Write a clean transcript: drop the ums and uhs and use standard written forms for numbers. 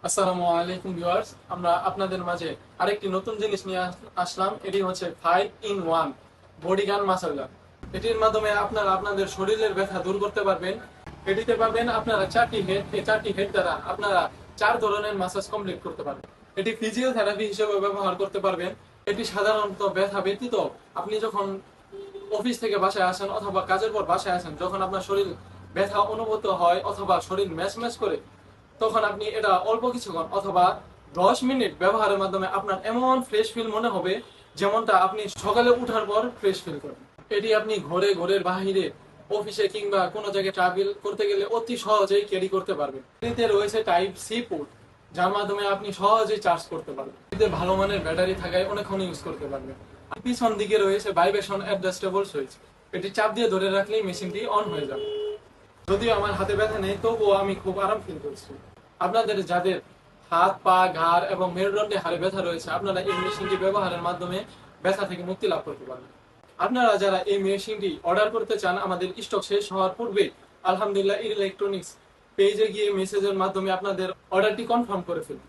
আসসালামু আলাইকুম ভিউয়ার্স, আমরা আপনাদের মাঝে আরেকটি নতুন জিনিস নিয়ে আসলাম। এটি হচ্ছে 5 in 1 বডি গান মাসাজার। এটির মাধ্যমে আপনারা আপনাদের শরীরের ব্যথা দূর করতে পারবেন। এটিতে পাবেন আপনারা 4টি হেড। এই 4টি হেড দ্বারা আপনারা 4 ধরনের মাসাজ কমপ্লিট করতে পারবেন। এটি ফিজিওথেরাপি হিসেবে ব্যবহার করতে পারবেন। এটি সাধারণত ব্যথা ব্যতীত আপনি যখন অফিস থেকে বাসায় আসেন অথবা কাজের পর বাসায় আসেন, যখন আপনার শরীর ব্যথা অনুভূত হয় অথবা শরীর ম্যাচ ম্যাচ করে, তখন আপনি এটা অল্প কিছুক্ষণ অথবা 10 মিনিট ব্যবহারের মাধ্যমে আপনার এমন ফ্রেশ ফিল মনে হবে যেমনটা আপনি সকালে উঠার পর ফ্রেশ ফিল করেন। এটি আপনি ঘরে, ঘরের বাহিরে, অফিসে কিংবা কোনো জায়গায় ট্রাভেল করতে গেলে অতি সহজেই ক্যারি করতে পারবেন। এতে রয়েছে টাইপ সি পোর্ট, যার মাধ্যমে আপনি সহজেই চার্জ করতে পারবেন। এতে ভালো মানের ব্যাটারি থাকায় অনেকক্ষণ ইউজ করতে পারবেন। আর পিছন দিকে রয়েছে ভাইব্রেশন অ্যাডজাস্টেবল সুইচ। এটি চাপ দিয়ে ধরে রাখলেই মেশিনটি অন হয়ে যাবে। যদিও আমার হাতে ব্যথা নেই, তবুও আমি খুব আরাম ফিল করছি। আপনাদের যাদের হাত, পা, ঘাড় এবং মেরুদণ্ডে হাড়ে ব্যথা রয়েছে, আপনারা এই মেশিনটি ব্যবহারের মাধ্যমে ব্যথা থেকে মুক্তি লাভ করতে পারবেন। আপনারা যারা এই মেশিনটি অর্ডার করতে চান, আমাদের স্টক শেষ হওয়ার পূর্বে আলহামদুলিল্লাহ ইলেকট্রনিক্স পেজে গিয়ে মেসেজের মাধ্যমে আপনাদের অর্ডারটি কনফার্ম করে ফেলুন।